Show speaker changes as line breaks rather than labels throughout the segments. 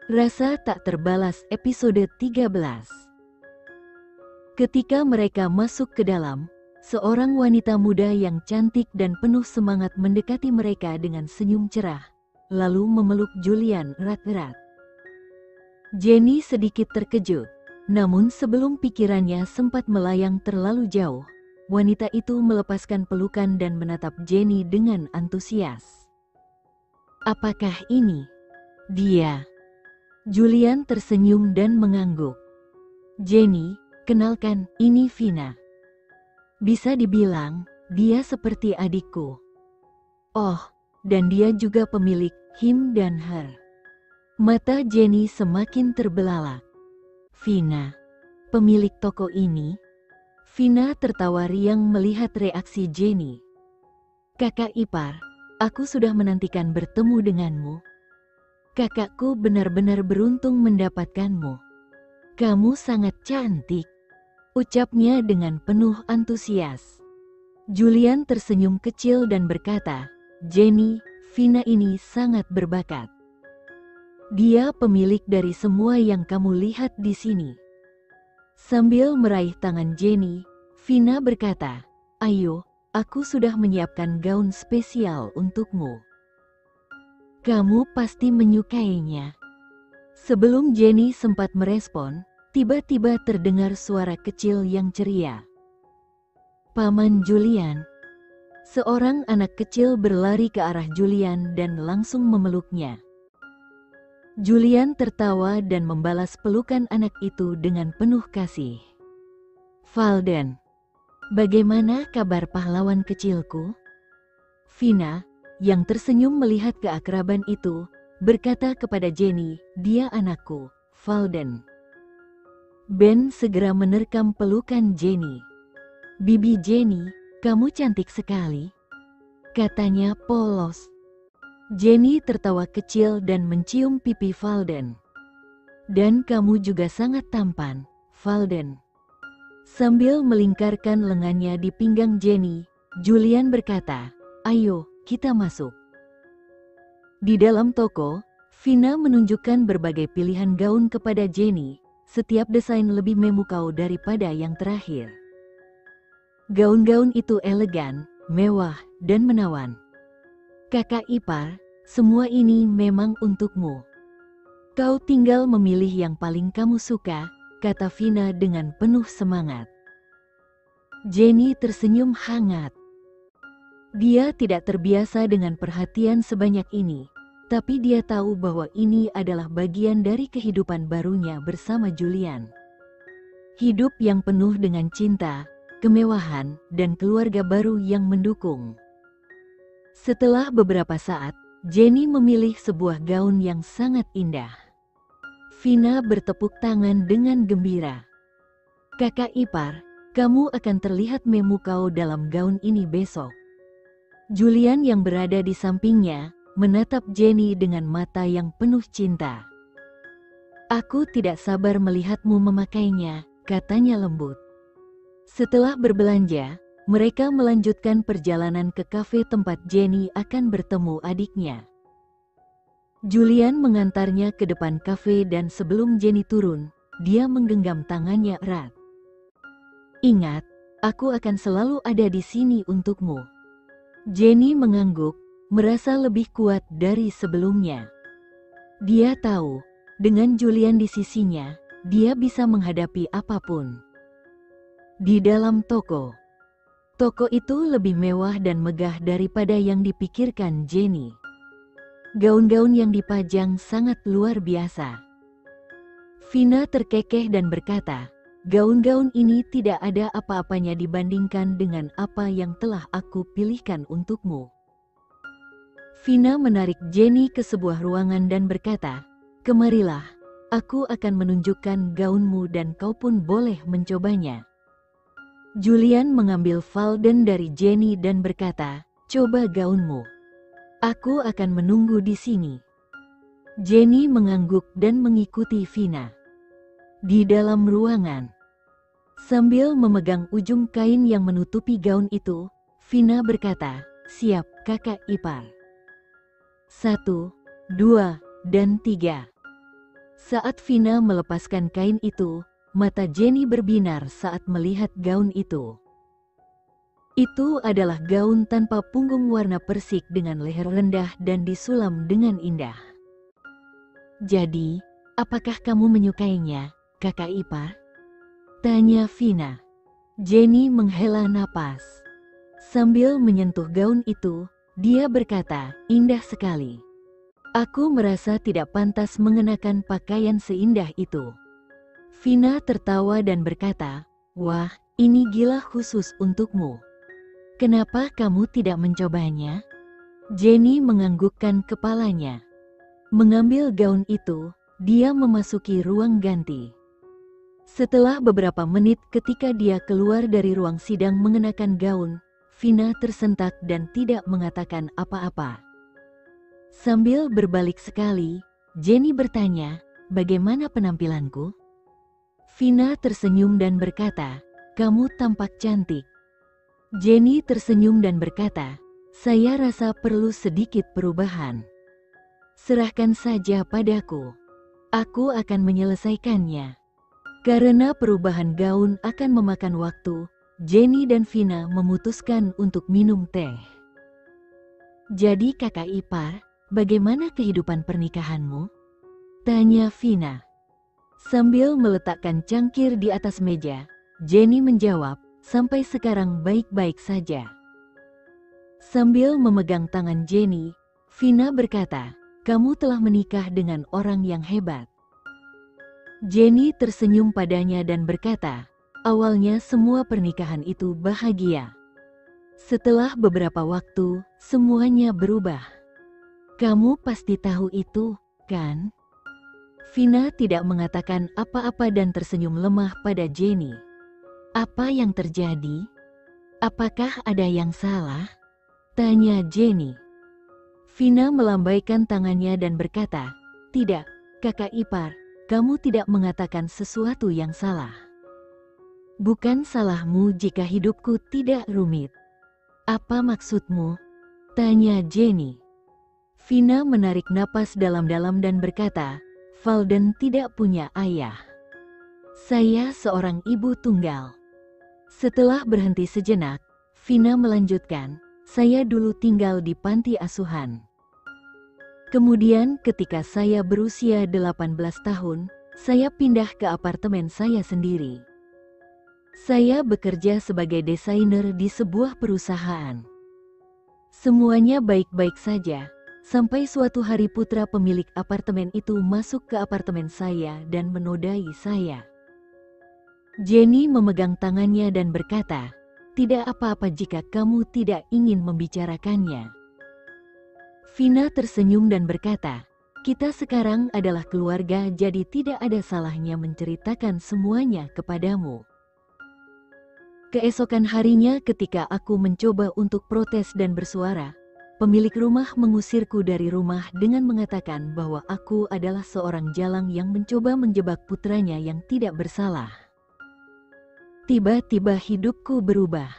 Rasa tak terbalas episode 13. Ketika mereka masuk ke dalam, seorang wanita muda yang cantik dan penuh semangat mendekati mereka dengan senyum cerah, lalu memeluk Julian erat-erat. Jenny sedikit terkejut, namun sebelum pikirannya sempat melayang terlalu jauh, wanita itu melepaskan pelukan dan menatap Jenny dengan antusias. Apakah ini dia? Julian tersenyum dan mengangguk. Jenny, kenalkan, ini Vina. Bisa dibilang, dia seperti adikku. Oh, dan dia juga pemilik him dan her. Mata Jenny semakin terbelalak. Vina, pemilik toko ini? Vina tertawa riang melihat reaksi Jenny. Kakak ipar, aku sudah menantikan bertemu denganmu. Kakakku benar-benar beruntung mendapatkanmu. Kamu sangat cantik, ucapnya dengan penuh antusias. Julian tersenyum kecil dan berkata, Jenny, Vina ini sangat berbakat. Dia pemilik dari semua yang kamu lihat di sini. Sambil meraih tangan Jenny, Vina berkata, ayo, aku sudah menyiapkan gaun spesial untukmu. Kamu pasti menyukainya. Sebelum Jenny sempat merespon, tiba-tiba terdengar suara kecil yang ceria. Paman Julian. Seorang anak kecil berlari ke arah Julian dan langsung memeluknya. Julian tertawa dan membalas pelukan anak itu dengan penuh kasih. Valden, bagaimana kabar pahlawan kecilku? Vina, yang tersenyum melihat keakraban itu, berkata kepada Jenny, dia anakku, Valden. Ben segera menerkam pelukan Jenny. Bibi Jenny, kamu cantik sekali, katanya polos. Jenny tertawa kecil dan mencium pipi Valden. Dan kamu juga sangat tampan, Valden. Sambil melingkarkan lengannya di pinggang Jenny, Julian berkata, ayo, kita masuk. Di dalam toko, Vina menunjukkan berbagai pilihan gaun kepada Jenny, setiap desain lebih memukau daripada yang terakhir. Gaun-gaun itu elegan, mewah, dan menawan. Kakak ipar, semua ini memang untukmu. Kau tinggal memilih yang paling kamu suka, kata Vina dengan penuh semangat. Jenny tersenyum hangat. Dia tidak terbiasa dengan perhatian sebanyak ini, tapi dia tahu bahwa ini adalah bagian dari kehidupan barunya bersama Julian. Hidup yang penuh dengan cinta, kemewahan, dan keluarga baru yang mendukung. Setelah beberapa saat, Jenny memilih sebuah gaun yang sangat indah. Vina bertepuk tangan dengan gembira. Kakak ipar, kamu akan terlihat memukau dalam gaun ini besok. Julian yang berada di sampingnya, menatap Jenny dengan mata yang penuh cinta. Aku tidak sabar melihatmu memakainya, katanya lembut. Setelah berbelanja, mereka melanjutkan perjalanan ke kafe tempat Jenny akan bertemu adiknya. Julian mengantarnya ke depan kafe dan sebelum Jenny turun, dia menggenggam tangannya erat. Ingat, aku akan selalu ada di sini untukmu. Jenny mengangguk, merasa lebih kuat dari sebelumnya. Dia tahu, dengan Julian di sisinya, dia bisa menghadapi apapun. Di dalam toko itu lebih mewah dan megah daripada yang dipikirkan Jenny. Gaun-gaun yang dipajang sangat luar biasa. Vina terkekeh dan berkata, gaun-gaun ini tidak ada apa-apanya dibandingkan dengan apa yang telah aku pilihkan untukmu. Vina menarik Jenny ke sebuah ruangan dan berkata, kemarilah, aku akan menunjukkan gaunmu dan kau pun boleh mencobanya. Julian mengambil Valden dari Jenny dan berkata, coba gaunmu. Aku akan menunggu di sini. Jenny mengangguk dan mengikuti Vina. Di dalam ruangan, sambil memegang ujung kain yang menutupi gaun itu, Vina berkata, siap kakak ipar. 1, 2, dan 3. Saat Vina melepaskan kain itu, mata Jenny berbinar saat melihat gaun itu. Itu adalah gaun tanpa punggung warna persik dengan leher rendah dan disulam dengan indah. Jadi, apakah kamu menyukainya, kakak ipar? Tanya Vina. Jenny menghela napas. Sambil menyentuh gaun itu, dia berkata, indah sekali. Aku merasa tidak pantas mengenakan pakaian seindah itu. Vina tertawa dan berkata, wah, ini gila khusus untukmu. Kenapa kamu tidak mencobanya? Jenny menganggukkan kepalanya. Mengambil gaun itu, dia memasuki ruang ganti. Setelah beberapa menit ketika dia keluar dari ruang sidang mengenakan gaun, Vina tersentak dan tidak mengatakan apa-apa. Sambil berbalik sekali, Jenny bertanya, bagaimana penampilanku? Vina tersenyum dan berkata, kamu tampak cantik. Jenny tersenyum dan berkata, saya rasa perlu sedikit perubahan. Serahkan saja padaku. Aku akan menyelesaikannya. Karena perubahan gaun akan memakan waktu, Jenny dan Vina memutuskan untuk minum teh. Jadi kakak ipar, bagaimana kehidupan pernikahanmu? Tanya Vina. Sambil meletakkan cangkir di atas meja, Jenny menjawab, sampai sekarang baik-baik saja. Sambil memegang tangan Jenny, Vina berkata, kamu telah menikah dengan orang yang hebat. Jenny tersenyum padanya dan berkata, awalnya semua pernikahan itu bahagia. Setelah beberapa waktu, semuanya berubah. Kamu pasti tahu itu, kan? Vina tidak mengatakan apa-apa dan tersenyum lemah pada Jenny. Apa yang terjadi? Apakah ada yang salah? Tanya Jenny. Vina melambaikan tangannya dan berkata, tidak, kakak ipar, kamu tidak mengatakan sesuatu yang salah. Bukan salahmu jika hidupku tidak rumit. Apa maksudmu? Tanya Jenny. Vina menarik napas dalam-dalam dan berkata, Valden tidak punya ayah. Saya seorang ibu tunggal. Setelah berhenti sejenak, Vina melanjutkan, saya dulu tinggal di panti asuhan. Kemudian ketika saya berusia 18 tahun, saya pindah ke apartemen saya sendiri. Saya bekerja sebagai desainer di sebuah perusahaan. Semuanya baik-baik saja. Sampai suatu hari putra pemilik apartemen itu masuk ke apartemen saya dan menodai saya. Jenny memegang tangannya dan berkata, tidak apa-apa jika kamu tidak ingin membicarakannya. Vina tersenyum dan berkata, kita sekarang adalah keluarga jadi tidak ada salahnya menceritakan semuanya kepadamu. Keesokan harinya ketika aku mencoba untuk protes dan bersuara, pemilik rumah mengusirku dari rumah dengan mengatakan bahwa aku adalah seorang jalang yang mencoba menjebak putranya yang tidak bersalah. Tiba-tiba hidupku berubah.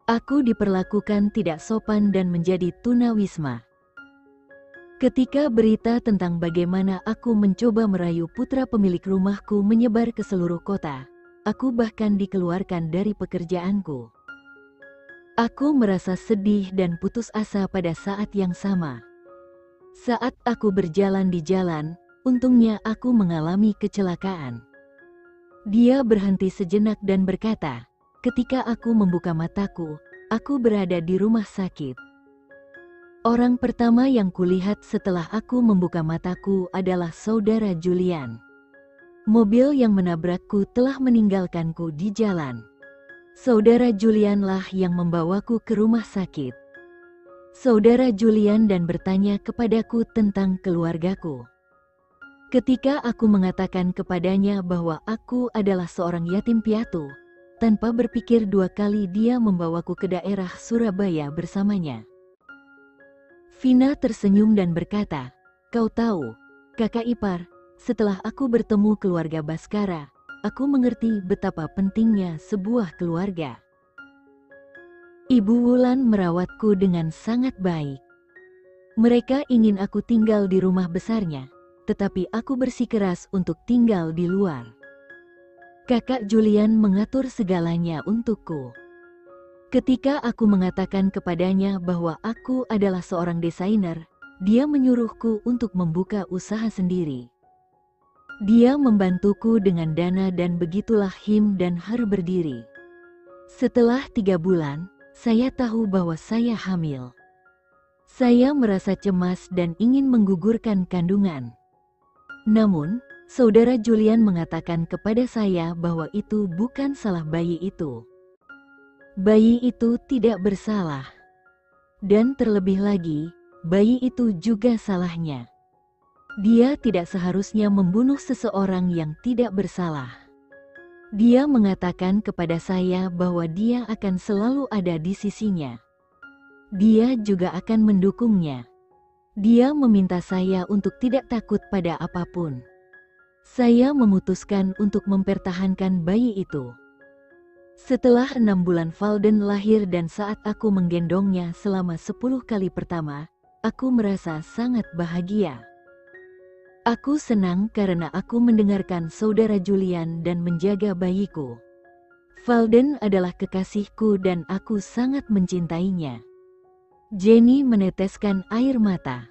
Aku diperlakukan tidak sopan dan menjadi tunawisma. Ketika berita tentang bagaimana aku mencoba merayu putra pemilik rumahku menyebar ke seluruh kota, aku bahkan dikeluarkan dari pekerjaanku. Aku merasa sedih dan putus asa pada saat yang sama. Saat aku berjalan di jalan, untungnya aku mengalami kecelakaan. Dia berhenti sejenak dan berkata, ketika aku membuka mataku, aku berada di rumah sakit. Orang pertama yang kulihat setelah aku membuka mataku adalah saudara Julian. Mobil yang menabrakku telah meninggalkanku di jalan. Saudara Julian lah yang membawaku ke rumah sakit. Saudara Julian dan bertanya kepadaku tentang keluargaku. Ketika aku mengatakan kepadanya bahwa aku adalah seorang yatim piatu, tanpa berpikir dua kali dia membawaku ke daerah Surabaya bersamanya. Vina tersenyum dan berkata, kau tahu, kakak ipar, setelah aku bertemu keluarga Baskara, aku mengerti betapa pentingnya sebuah keluarga. Ibu Wulan merawatku dengan sangat baik. Mereka ingin aku tinggal di rumah besarnya, tetapi aku bersikeras untuk tinggal di luar. Kakak Julian mengatur segalanya untukku. Ketika aku mengatakan kepadanya bahwa aku adalah seorang desainer, dia menyuruhku untuk membuka usaha sendiri. Dia membantuku dengan dana dan begitulah Him dan Her berdiri. Setelah 3 bulan, saya tahu bahwa saya hamil. Saya merasa cemas dan ingin menggugurkan kandungan. Namun, saudara Julian mengatakan kepada saya bahwa itu bukan salah bayi itu. Bayi itu tidak bersalah. Dan terlebih lagi, bayi itu juga salahnya. Dia tidak seharusnya membunuh seseorang yang tidak bersalah. Dia mengatakan kepada saya bahwa dia akan selalu ada di sisinya. Dia juga akan mendukungnya. Dia meminta saya untuk tidak takut pada apapun. Saya memutuskan untuk mempertahankan bayi itu. Setelah 6 bulan Valden lahir dan saat aku menggendongnya selama 10 kali pertama, aku merasa sangat bahagia. Aku senang karena aku mendengarkan saudara Julian dan menjaga bayiku. Valden adalah kekasihku dan aku sangat mencintainya. Jenny meneteskan air mata.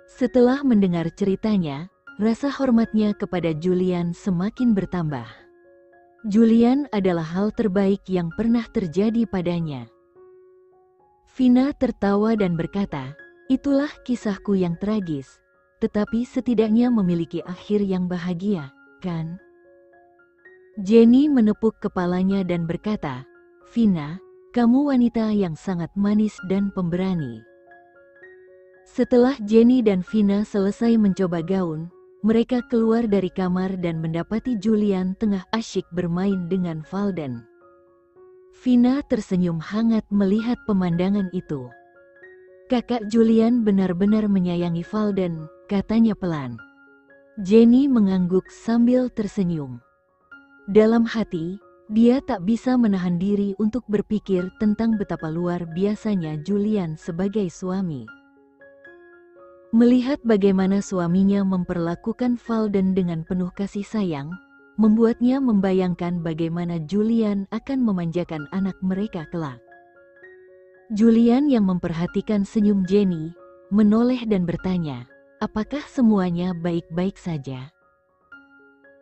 Setelah mendengar ceritanya, rasa hormatnya kepada Julian semakin bertambah. Julian adalah hal terbaik yang pernah terjadi padanya. Vina tertawa dan berkata, "Itulah kisahku yang tragis, tetapi setidaknya memiliki akhir yang bahagia, kan?" Jenny menepuk kepalanya dan berkata, "Vina, kamu wanita yang sangat manis dan pemberani." Setelah Jenny dan Vina selesai mencoba gaun, mereka keluar dari kamar dan mendapati Julian tengah asyik bermain dengan Valden. Vina tersenyum hangat melihat pemandangan itu. "Kakak Julian benar-benar menyayangi Valden," katanya pelan. Jenny mengangguk sambil tersenyum. Dalam hati, dia tak bisa menahan diri untuk berpikir tentang betapa luar biasanya Julian sebagai suami. Melihat bagaimana suaminya memperlakukan Valden dengan penuh kasih sayang, membuatnya membayangkan bagaimana Julian akan memanjakan anak mereka kelak. Julian yang memperhatikan senyum Jenny, menoleh dan bertanya, "Apakah semuanya baik-baik saja?"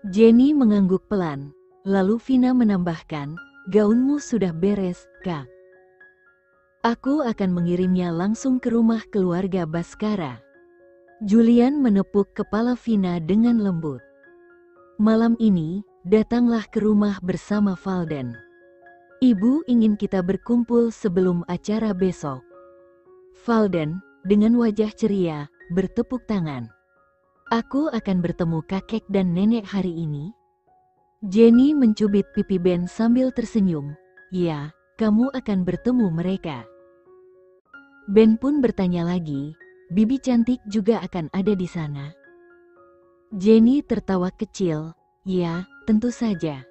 Jenny mengangguk pelan, lalu Vina menambahkan, "Gaunmu sudah beres, Kak. Aku akan mengirimnya langsung ke rumah keluarga Baskara." Julian menepuk kepala Vina dengan lembut. "Malam ini, datanglah ke rumah bersama Valden. Ibu ingin kita berkumpul sebelum acara besok." Valden, dengan wajah ceria, bertepuk tangan. "Aku akan bertemu kakek dan nenek hari ini." Jenny mencubit pipi Ben sambil tersenyum. "Ya, kamu akan bertemu mereka." Ben pun bertanya lagi, "Bibi cantik juga akan ada di sana?" Jenny tertawa kecil, "Ya, tentu saja."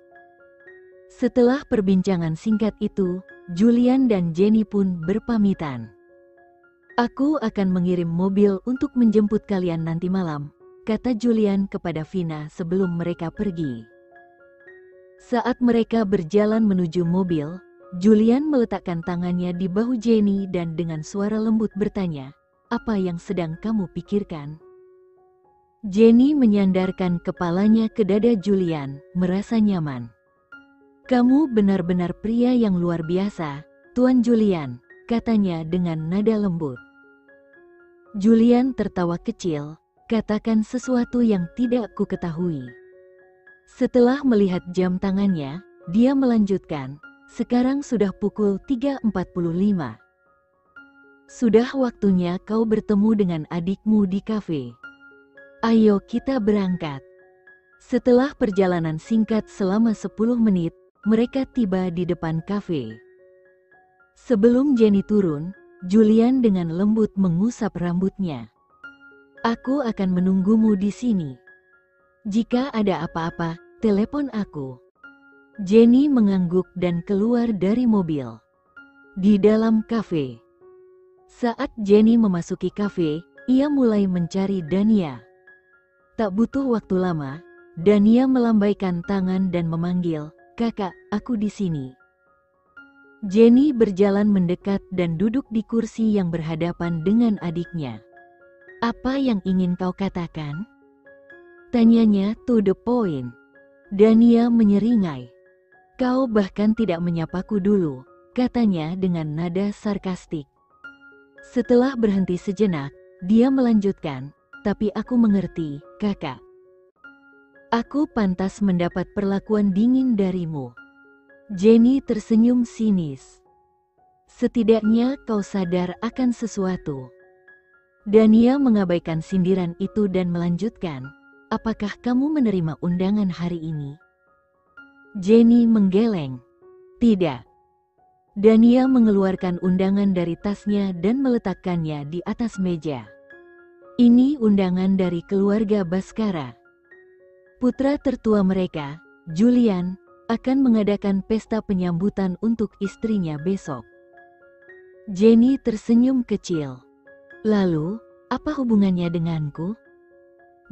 Setelah perbincangan singkat itu, Julian dan Jenny pun berpamitan. "Aku akan mengirim mobil untuk menjemput kalian nanti malam," kata Julian kepada Vina sebelum mereka pergi. Saat mereka berjalan menuju mobil, Julian meletakkan tangannya di bahu Jenny dan dengan suara lembut bertanya, "Apa yang sedang kamu pikirkan?" Jenny menyandarkan kepalanya ke dada Julian, merasa nyaman. "Kamu benar-benar pria yang luar biasa, Tuan Julian," katanya dengan nada lembut. Julian tertawa kecil, "Katakan sesuatu yang tidak ku ketahui." Setelah melihat jam tangannya, dia melanjutkan, "Sekarang sudah pukul 3.45. Sudah waktunya kau bertemu dengan adikmu di kafe. Ayo kita berangkat." Setelah perjalanan singkat selama 10 menit, mereka tiba di depan kafe. Sebelum Jenny turun, Julian dengan lembut mengusap rambutnya. "Aku akan menunggumu di sini. Jika ada apa-apa, telepon aku." Jenny mengangguk dan keluar dari mobil. Di dalam kafe. Saat Jenny memasuki kafe, ia mulai mencari Dania. Tak butuh waktu lama, Dania melambaikan tangan dan memanggil, "Kakak, aku di sini." Jenny berjalan mendekat dan duduk di kursi yang berhadapan dengan adiknya. "Apa yang ingin kau katakan?" tanyanya to the point. Dania menyeringai. "Kau bahkan tidak menyapaku dulu," katanya dengan nada sarkastik. Setelah berhenti sejenak, dia melanjutkan, "Tapi aku mengerti, kakak. Aku pantas mendapat perlakuan dingin darimu." Jenny tersenyum sinis. "Setidaknya kau sadar akan sesuatu." Dania mengabaikan sindiran itu dan melanjutkan, "Apakah kamu menerima undangan hari ini?" Jenny menggeleng. "Tidak." Dania mengeluarkan undangan dari tasnya dan meletakkannya di atas meja. "Ini undangan dari keluarga Baskara. Putra tertua mereka, Julian, akan mengadakan pesta penyambutan untuk istrinya besok." Jenny tersenyum kecil. "Lalu, apa hubungannya denganku?"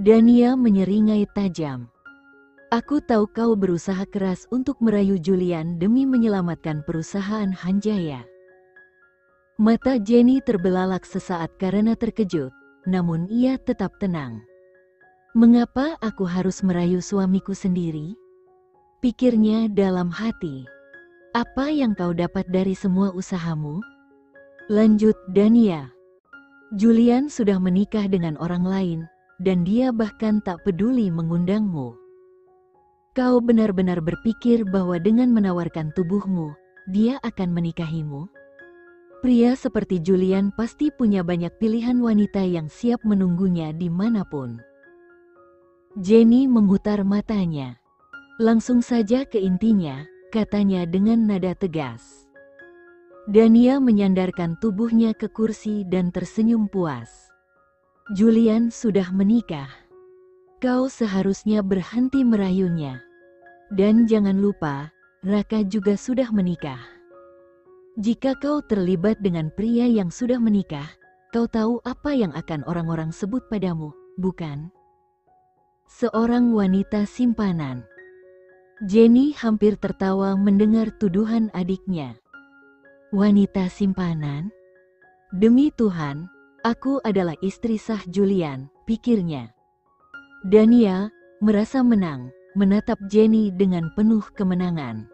Dania menyeringai tajam. "Aku tahu kau berusaha keras untuk merayu Julian demi menyelamatkan perusahaan Hanjaya." Mata Jenny terbelalak sesaat karena terkejut, namun ia tetap tenang. "Mengapa aku harus merayu suamiku sendiri?" pikirnya dalam hati. "Apa yang kau dapat dari semua usahamu?" lanjut Dania. "Julian sudah menikah dengan orang lain, dan dia bahkan tak peduli mengundangmu. Kau benar-benar berpikir bahwa dengan menawarkan tubuhmu, dia akan menikahimu? Pria seperti Julian pasti punya banyak pilihan wanita yang siap menunggunya dimanapun." Jenny memutar matanya. "Langsung saja ke intinya," katanya dengan nada tegas. Dania menyandarkan tubuhnya ke kursi dan tersenyum puas. "Julian sudah menikah. Kau seharusnya berhenti merayunya. Dan jangan lupa, Raka juga sudah menikah. Jika kau terlibat dengan pria yang sudah menikah, kau tahu apa yang akan orang-orang sebut padamu, bukan? Seorang wanita simpanan." Jenny hampir tertawa mendengar tuduhan adiknya. "Wanita simpanan? Demi Tuhan, aku adalah istri sah Julian," pikirnya. Dania merasa menang, menatap Jenny dengan penuh kemenangan.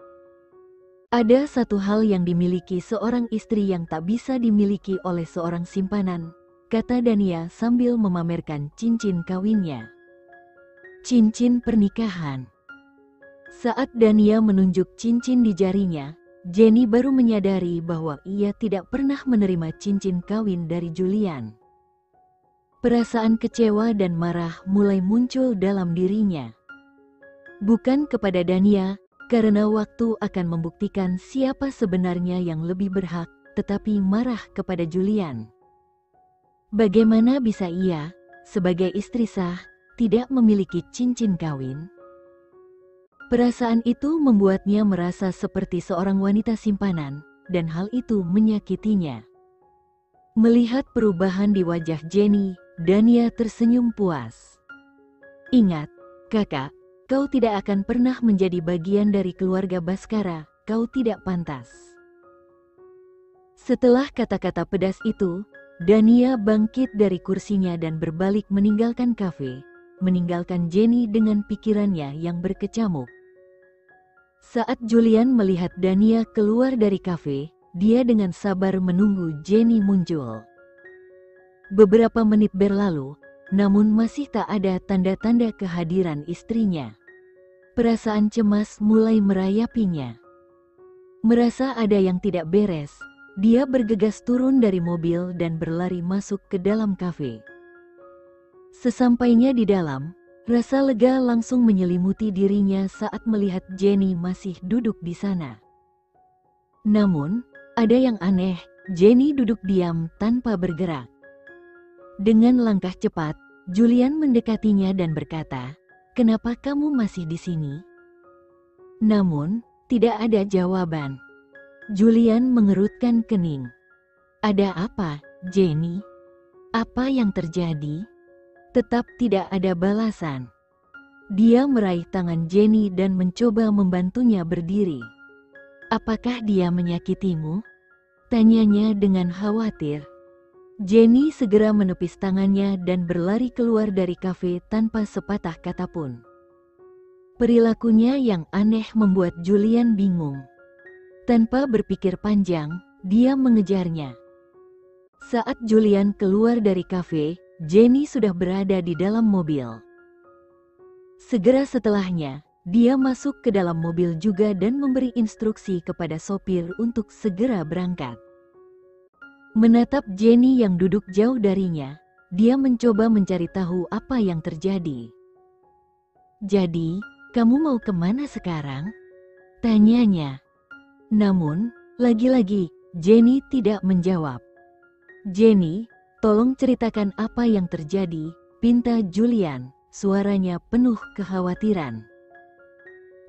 "Ada satu hal yang dimiliki seorang istri yang tak bisa dimiliki oleh seorang simpanan," kata Dania sambil memamerkan cincin kawinnya. Cincin pernikahan. Saat Dania menunjuk cincin di jarinya, Jenny baru menyadari bahwa ia tidak pernah menerima cincin kawin dari Julian. Perasaan kecewa dan marah mulai muncul dalam dirinya. Bukan kepada Dania, karena waktu akan membuktikan siapa sebenarnya yang lebih berhak, tetapi marah kepada Julian. Bagaimana bisa ia, sebagai istri sah, tidak memiliki cincin kawin? Perasaan itu membuatnya merasa seperti seorang wanita simpanan, dan hal itu menyakitinya. Melihat perubahan di wajah Jenny, Dania tersenyum puas. "Ingat, kakak, kau tidak akan pernah menjadi bagian dari keluarga Baskara, kau tidak pantas." Setelah kata-kata pedas itu, Dania bangkit dari kursinya dan berbalik meninggalkan kafe, meninggalkan Jenny dengan pikirannya yang berkecamuk. Saat Julian melihat Dania keluar dari kafe, dia dengan sabar menunggu Jenny muncul. Beberapa menit berlalu, namun masih tak ada tanda-tanda kehadiran istrinya. Perasaan cemas mulai merayapinya. Merasa ada yang tidak beres, dia bergegas turun dari mobil dan berlari masuk ke dalam kafe. Sesampainya di dalam, rasa lega langsung menyelimuti dirinya saat melihat Jenny masih duduk di sana. Namun, ada yang aneh, Jenny duduk diam tanpa bergerak. Dengan langkah cepat, Julian mendekatinya dan berkata, "Kenapa kamu masih di sini?" Namun, tidak ada jawaban. Julian mengerutkan kening. "Ada apa, Jenny? Apa yang terjadi?" Tetap tidak ada balasan. Dia meraih tangan Jenny dan mencoba membantunya berdiri. "Apakah dia menyakitimu?" tanyanya dengan khawatir. Jenny segera menepis tangannya dan berlari keluar dari kafe tanpa sepatah kata pun. Perilakunya yang aneh membuat Julian bingung. Tanpa berpikir panjang, dia mengejarnya. Saat Julian keluar dari kafe, Jenny sudah berada di dalam mobil. Segera setelahnya, dia masuk ke dalam mobil juga dan memberi instruksi kepada sopir untuk segera berangkat. Menatap Jenny yang duduk jauh darinya, dia mencoba mencari tahu apa yang terjadi. "Jadi, kamu mau kemana sekarang?" tanyanya. Namun, lagi-lagi, Jenny tidak menjawab. "Jenny, tolong ceritakan apa yang terjadi," pinta Julian, suaranya penuh kekhawatiran.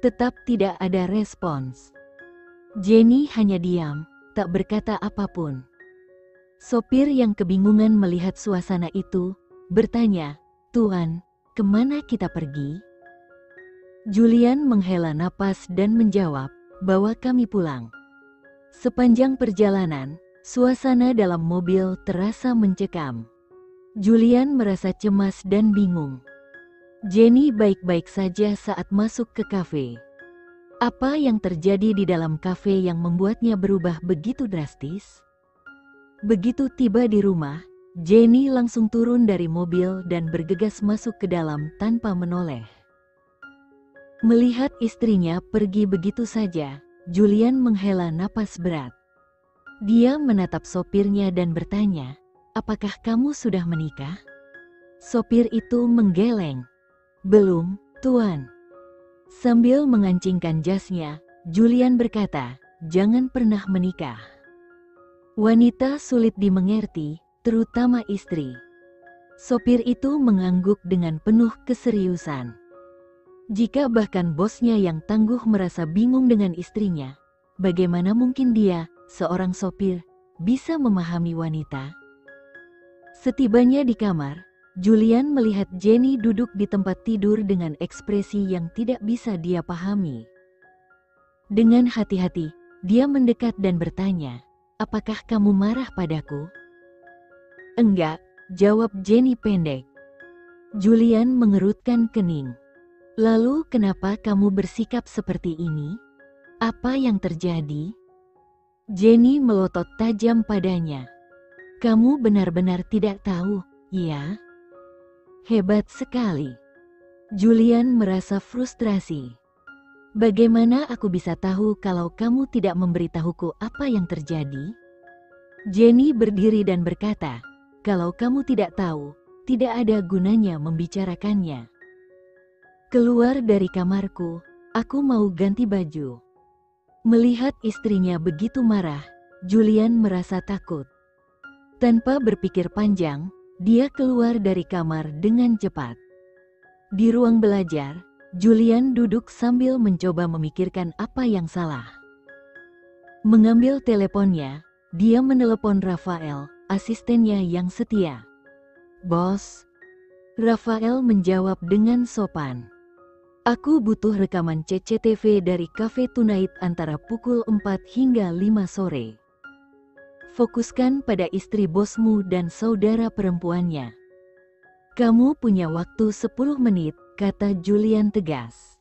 Tetap tidak ada respons. Jenny hanya diam, tak berkata apapun. Sopir yang kebingungan melihat suasana itu, bertanya, "Tuan, kemana kita pergi?" Julian menghela napas dan menjawab, "Bawa kami pulang." Sepanjang perjalanan, suasana dalam mobil terasa mencekam. Julian merasa cemas dan bingung. Jenny baik-baik saja saat masuk ke kafe. Apa yang terjadi di dalam kafe yang membuatnya berubah begitu drastis? Begitu tiba di rumah, Jenny langsung turun dari mobil dan bergegas masuk ke dalam tanpa menoleh. Melihat istrinya pergi begitu saja, Julian menghela napas berat. Dia menatap sopirnya dan bertanya, "Apakah kamu sudah menikah?" Sopir itu menggeleng. "Belum, Tuan." Sambil mengancingkan jasnya, Julian berkata, "Jangan pernah menikah." Wanita sulit dimengerti, terutama istri. Sopir itu mengangguk dengan penuh keseriusan. Jika bahkan bosnya yang tangguh merasa bingung dengan istrinya, bagaimana mungkin dia, seorang sopir, bisa memahami wanita? Setibanya di kamar, Julian melihat Jenny duduk di tempat tidur dengan ekspresi yang tidak bisa dia pahami. Dengan hati-hati, dia mendekat dan bertanya, "Apakah kamu marah padaku?" "Enggak," jawab Jenny pendek. Julian mengerutkan kening. "Lalu kenapa kamu bersikap seperti ini? Apa yang terjadi?" Jenny melotot tajam padanya. "Kamu benar-benar tidak tahu, ya?" "Hebat sekali." Julian merasa frustrasi. "Bagaimana aku bisa tahu kalau kamu tidak memberitahuku apa yang terjadi?" Jenny berdiri dan berkata, "Kalau kamu tidak tahu, tidak ada gunanya membicarakannya." Keluar dari kamarku, aku mau ganti baju. Melihat istrinya begitu marah, Julian merasa takut. Tanpa berpikir panjang, dia keluar dari kamar dengan cepat. Di ruang belajar, Julian duduk sambil mencoba memikirkan apa yang salah. Mengambil teleponnya, dia menelepon Rafael, asistennya yang setia. "Bos." Rafael menjawab dengan sopan. "Aku butuh rekaman CCTV dari Cafe Tonight antara pukul 4 hingga 5 sore. Fokuskan pada istri bosmu dan saudara perempuannya." "Kamu punya waktu 10 menit, kata Julian tegas.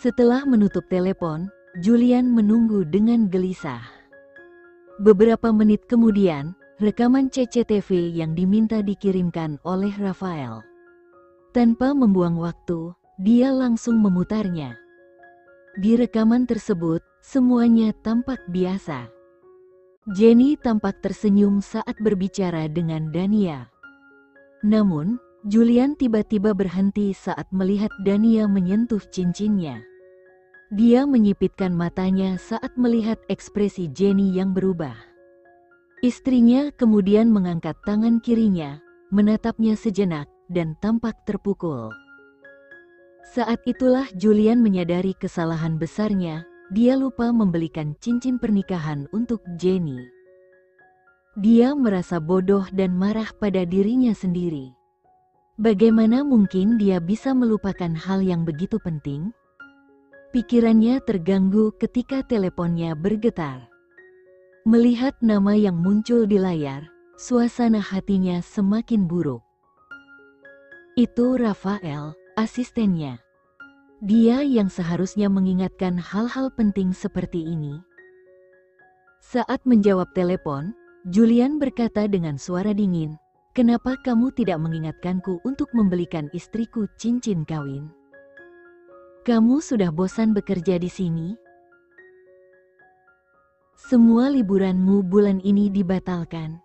Setelah menutup telepon, Julian menunggu dengan gelisah. Beberapa menit kemudian, rekaman CCTV yang diminta dikirimkan oleh Rafael. Tanpa membuang waktu, dia langsung memutarnya. Di rekaman tersebut, semuanya tampak biasa. Jenny tampak tersenyum saat berbicara dengan Dania. Namun, Julian tiba-tiba berhenti saat melihat Dania menyentuh cincinnya. Dia menyipitkan matanya saat melihat ekspresi Jenny yang berubah. Istrinya kemudian mengangkat tangan kirinya, menatapnya sejenak, dan tampak terpukul. Saat itulah Julian menyadari kesalahan besarnya, dia lupa membelikan cincin pernikahan untuk Jenny. Dia merasa bodoh dan marah pada dirinya sendiri. Bagaimana mungkin dia bisa melupakan hal yang begitu penting? Pikirannya terganggu ketika teleponnya bergetar. Melihat nama yang muncul di layar, suasana hatinya semakin buruk. Itu Rafael, asistennya. Dia yang seharusnya mengingatkan hal-hal penting seperti ini. Saat menjawab telepon, Julian berkata dengan suara dingin, "Kenapa kamu tidak mengingatkanku untuk membelikan istriku cincin kawin? Kamu sudah bosan bekerja di sini? Semua liburanmu bulan ini dibatalkan.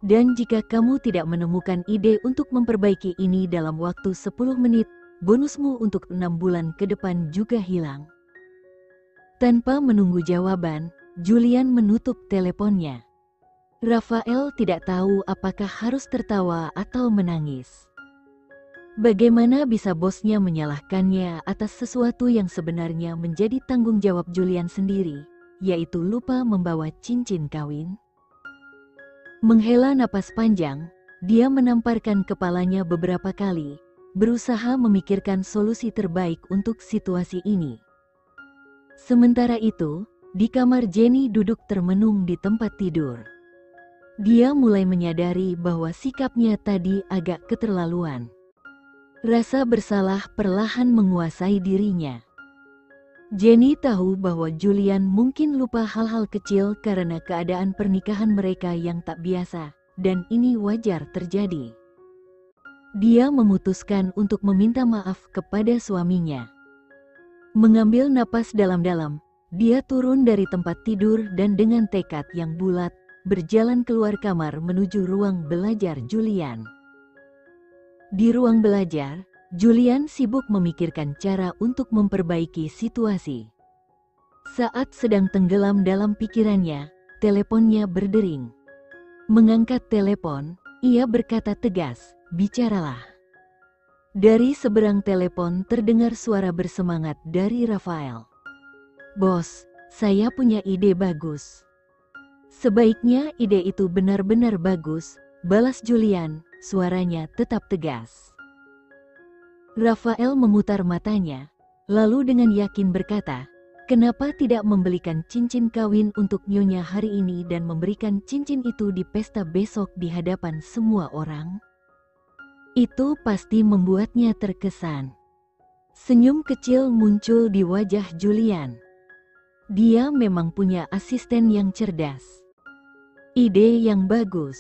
Dan jika kamu tidak menemukan ide untuk memperbaiki ini dalam waktu 10 menit, bonusmu untuk 6 bulan ke depan juga hilang." Tanpa menunggu jawaban, Julian menutup teleponnya. Rafael tidak tahu apakah harus tertawa atau menangis. Bagaimana bisa bosnya menyalahkannya atas sesuatu yang sebenarnya menjadi tanggung jawab Julian sendiri, yaitu lupa membawa cincin kawin? Menghela napas panjang, dia menamparkan kepalanya beberapa kali, berusaha memikirkan solusi terbaik untuk situasi ini. Sementara itu, di kamar Jenny duduk termenung di tempat tidur. Dia mulai menyadari bahwa sikapnya tadi agak keterlaluan. Rasa bersalah perlahan menguasai dirinya. Jenny tahu bahwa Julian mungkin lupa hal-hal kecil karena keadaan pernikahan mereka yang tak biasa, dan ini wajar terjadi. Dia memutuskan untuk meminta maaf kepada suaminya. Mengambil napas dalam-dalam, dia turun dari tempat tidur dan dengan tekad yang bulat, berjalan keluar kamar menuju ruang belajar Julian. Di ruang belajar, Julian sibuk memikirkan cara untuk memperbaiki situasi. Saat sedang tenggelam dalam pikirannya, teleponnya berdering. Mengangkat telepon, ia berkata tegas, "Bicaralah." Dari seberang telepon terdengar suara bersemangat dari Rafael. "Bos, saya punya ide bagus." "Sebaiknya ide itu benar-benar bagus," balas Julian, suaranya tetap tegas. Rafael memutar matanya, lalu dengan yakin berkata, "Kenapa tidak membelikan cincin kawin untuk Nyonya hari ini dan memberikan cincin itu di pesta besok di hadapan semua orang? Itu pasti membuatnya terkesan." Senyum kecil muncul di wajah Julian. Dia memang punya asisten yang cerdas. "Ide yang bagus.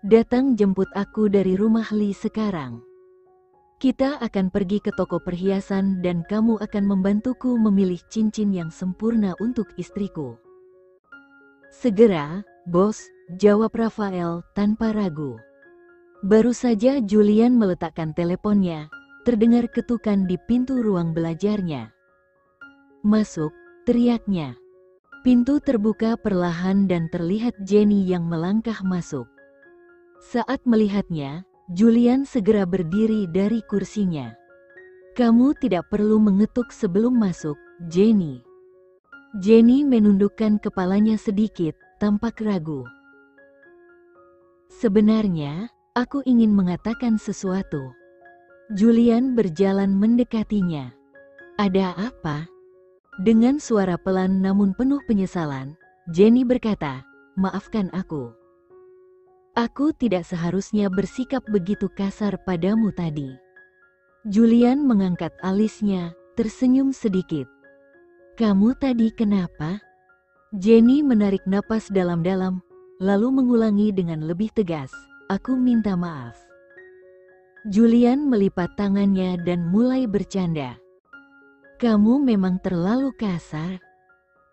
Datang jemput aku dari rumah Li sekarang. Kita akan pergi ke toko perhiasan dan kamu akan membantuku memilih cincin yang sempurna untuk istriku." "Segera, bos," jawab Rafael tanpa ragu. Baru saja Julian meletakkan teleponnya, terdengar ketukan di pintu ruang belajarnya. "Masuk," teriaknya. Pintu terbuka perlahan dan terlihat Jenny yang melangkah masuk. Saat melihatnya, Julian segera berdiri dari kursinya. "Kamu tidak perlu mengetuk sebelum masuk, Jenny." Jenny menundukkan kepalanya sedikit, tampak ragu. "Sebenarnya, aku ingin mengatakan sesuatu." Julian berjalan mendekatinya. "Ada apa?" Dengan suara pelan namun penuh penyesalan, Jenny berkata, "Maafkan aku. Aku tidak seharusnya bersikap begitu kasar padamu tadi." Julian mengangkat alisnya, tersenyum sedikit. "Kamu tadi kenapa?" Jenny menarik napas dalam-dalam, lalu mengulangi dengan lebih tegas, "Aku minta maaf." Julian melipat tangannya dan mulai bercanda. "Kamu memang terlalu kasar."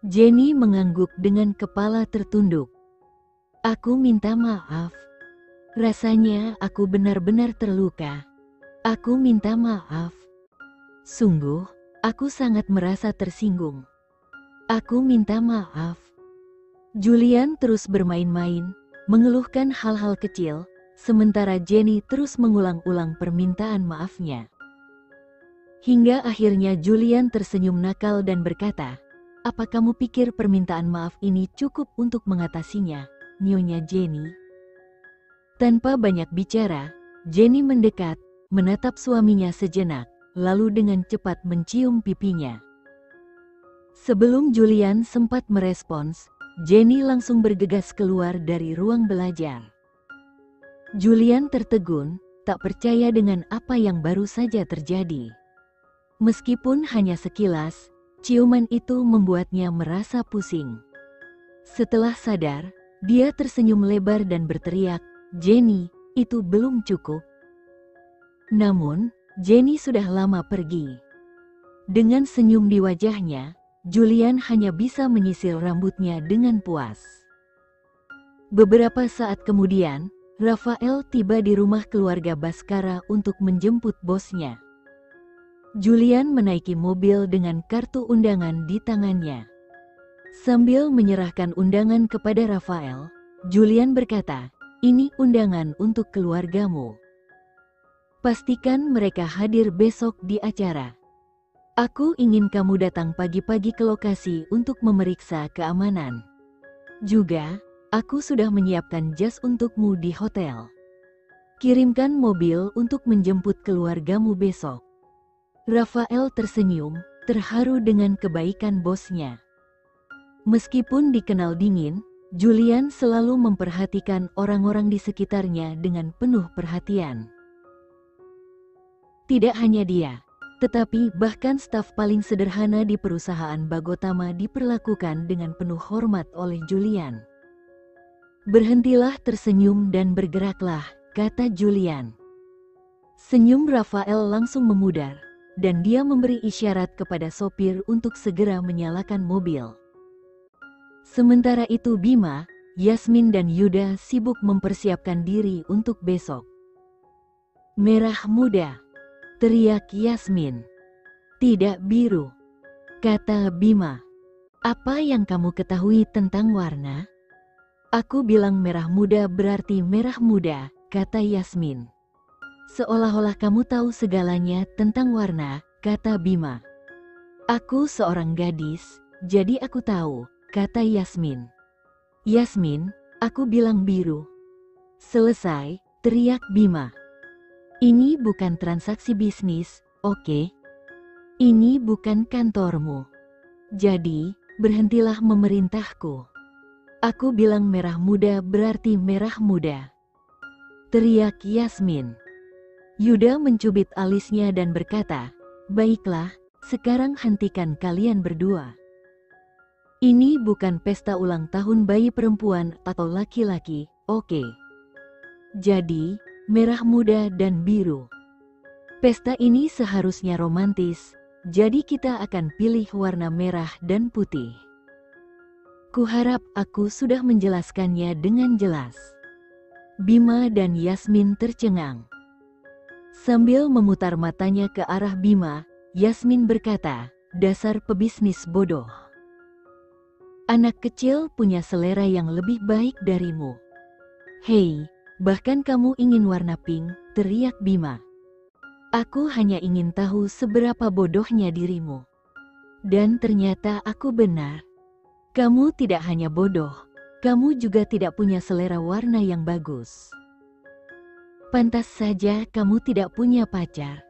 Jenny mengangguk dengan kepala tertunduk. "Aku minta maaf. Rasanya aku benar-benar terluka. Aku minta maaf. Sungguh, aku sangat merasa tersinggung. Aku minta maaf." Julian terus bermain-main, mengeluhkan hal-hal kecil, sementara Jenny terus mengulang-ulang permintaan maafnya. Hingga akhirnya Julian tersenyum nakal dan berkata, "Apa kamu pikir permintaan maaf ini cukup untuk mengatasinya, Nyonya Jenny?" Tanpa banyak bicara, Jenny mendekat, menatap suaminya sejenak, lalu dengan cepat mencium pipinya. Sebelum Julian sempat merespons, Jenny langsung bergegas keluar dari ruang belajar. Julian tertegun, tak percaya dengan apa yang baru saja terjadi. Meskipun hanya sekilas, ciuman itu membuatnya merasa pusing. Setelah sadar, dia tersenyum lebar dan berteriak, "Jenny, itu belum cukup." Namun, Jenny sudah lama pergi. Dengan senyum di wajahnya, Julian hanya bisa menyisir rambutnya dengan puas. Beberapa saat kemudian, Rafael tiba di rumah keluarga Baskara untuk menjemput bosnya. Julian menaiki mobil dengan kartu undangan di tangannya. Sambil menyerahkan undangan kepada Rafael, Julian berkata, "Ini undangan untuk keluargamu. Pastikan mereka hadir besok di acara. Aku ingin kamu datang pagi-pagi ke lokasi untuk memeriksa keamanan. Juga, aku sudah menyiapkan jas untukmu di hotel. Kirimkan mobil untuk menjemput keluargamu besok." Rafael tersenyum, terharu dengan kebaikan bosnya. Meskipun dikenal dingin, Julian selalu memperhatikan orang-orang di sekitarnya dengan penuh perhatian. Tidak hanya dia, tetapi bahkan staf paling sederhana di perusahaan Bagotama diperlakukan dengan penuh hormat oleh Julian. "Berhentilah tersenyum dan bergeraklah," kata Julian. Senyum Rafael langsung memudar, dan dia memberi isyarat kepada sopir untuk segera menyalakan mobil. Sementara itu Bima, Yasmin dan Yuda sibuk mempersiapkan diri untuk besok. "Merah muda," teriak Yasmin. "Tidak biru," kata Bima. "Apa yang kamu ketahui tentang warna?" "Aku bilang merah muda berarti merah muda," kata Yasmin. "Seolah-olah kamu tahu segalanya tentang warna," kata Bima. "Aku seorang gadis, jadi aku tahu," kata Yasmin. "Yasmin, aku bilang biru." "Selesai," teriak Bima. "Ini bukan transaksi bisnis, oke? Ini bukan kantormu. Jadi, berhentilah memerintahku. Aku bilang merah muda berarti merah muda," teriak Yasmin. Yuda mencubit alisnya dan berkata, "Baiklah, sekarang hentikan kalian berdua. Ini bukan pesta ulang tahun bayi perempuan atau laki-laki, oke? Jadi, merah muda dan biru. Pesta ini seharusnya romantis, jadi kita akan pilih warna merah dan putih. Kuharap aku sudah menjelaskannya dengan jelas." Bima dan Yasmin tercengang. Sambil memutar matanya ke arah Bima, Yasmin berkata, "Dasar pebisnis bodoh. Anak kecil punya selera yang lebih baik darimu. Hei, bahkan kamu ingin warna pink," teriak Bima. "Aku hanya ingin tahu seberapa bodohnya dirimu. Dan ternyata aku benar. Kamu tidak hanya bodoh, kamu juga tidak punya selera warna yang bagus. Pantas saja kamu tidak punya pacar,"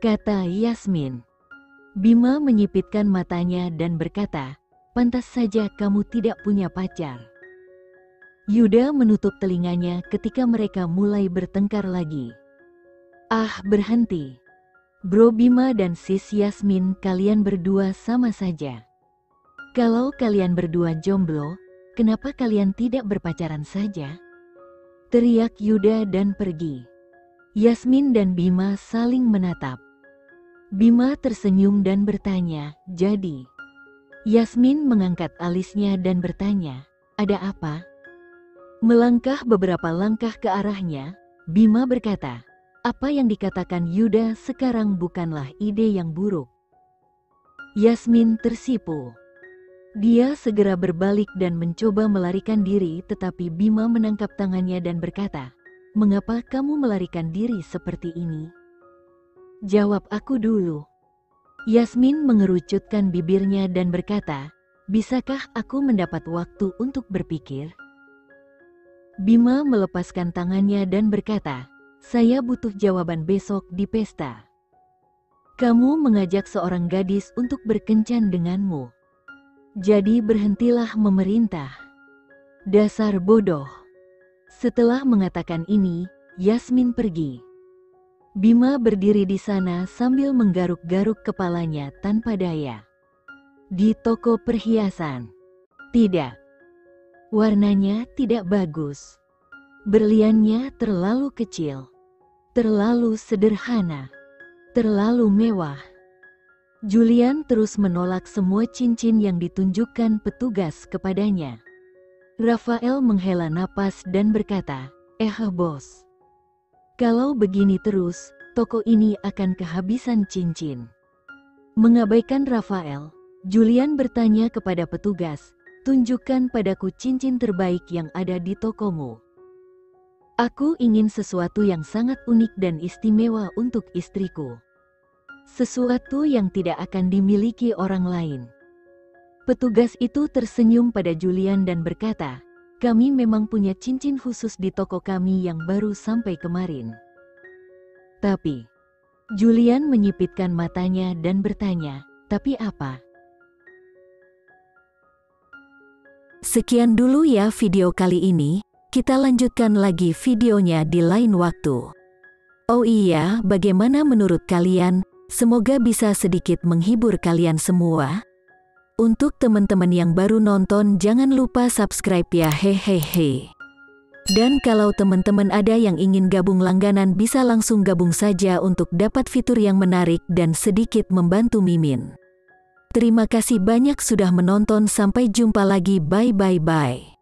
kata Yasmin. Bima menyipitkan matanya dan berkata, "Pantas saja kamu tidak punya pacar." Yuda menutup telinganya ketika mereka mulai bertengkar lagi. "Ah, berhenti. Bro Bima dan sis Yasmin, kalian berdua sama saja. Kalau kalian berdua jomblo, kenapa kalian tidak berpacaran saja?" teriak Yuda dan pergi. Yasmin dan Bima saling menatap. Bima tersenyum dan bertanya, "Jadi?" Yasmin mengangkat alisnya dan bertanya, "Ada apa?" Melangkah beberapa langkah ke arahnya, Bima berkata, "Apa yang dikatakan Yuda sekarang bukanlah ide yang buruk." Yasmin tersipu. Dia segera berbalik dan mencoba melarikan diri, tetapi Bima menangkap tangannya dan berkata, "Mengapa kamu melarikan diri seperti ini? Jawab aku dulu." Yasmin mengerucutkan bibirnya dan berkata, "Bisakah aku mendapat waktu untuk berpikir?" Bima melepaskan tangannya dan berkata, Saya butuh jawaban besok di pesta. Kamu mengajak seorang gadis untuk berkencan denganmu. Jadi berhentilah memerintah. Dasar bodoh. Setelah mengatakan ini, Yasmin pergi. Bima berdiri di sana sambil menggaruk-garuk kepalanya tanpa daya. Di toko perhiasan. Tidak. Warnanya tidak bagus. Berliannya terlalu kecil. Terlalu sederhana. Terlalu mewah. Julian terus menolak semua cincin yang ditunjukkan petugas kepadanya. Rafael menghela napas dan berkata, bos. Kalau begini terus, toko ini akan kehabisan cincin. Mengabaikan Rafael, Julian bertanya kepada petugas, tunjukkan padaku cincin terbaik yang ada di tokomu. Aku ingin sesuatu yang sangat unik dan istimewa untuk istriku. Sesuatu yang tidak akan dimiliki orang lain. Petugas itu tersenyum pada Julian dan berkata, kami memang punya cincin khusus di toko kami yang baru sampai kemarin. Tapi, Julian menyipitkan matanya dan bertanya, tapi apa? Sekian dulu ya video kali ini, kita lanjutkan lagi videonya di lain waktu. Oh iya, bagaimana menurut kalian? Semoga bisa sedikit menghibur kalian semua. Untuk teman-teman yang baru nonton, jangan lupa subscribe ya, hehehe. Dan kalau teman-teman ada yang ingin gabung langganan, bisa langsung gabung saja untuk dapat fitur yang menarik dan sedikit membantu Mimin. Terima kasih banyak sudah menonton, sampai jumpa lagi, bye.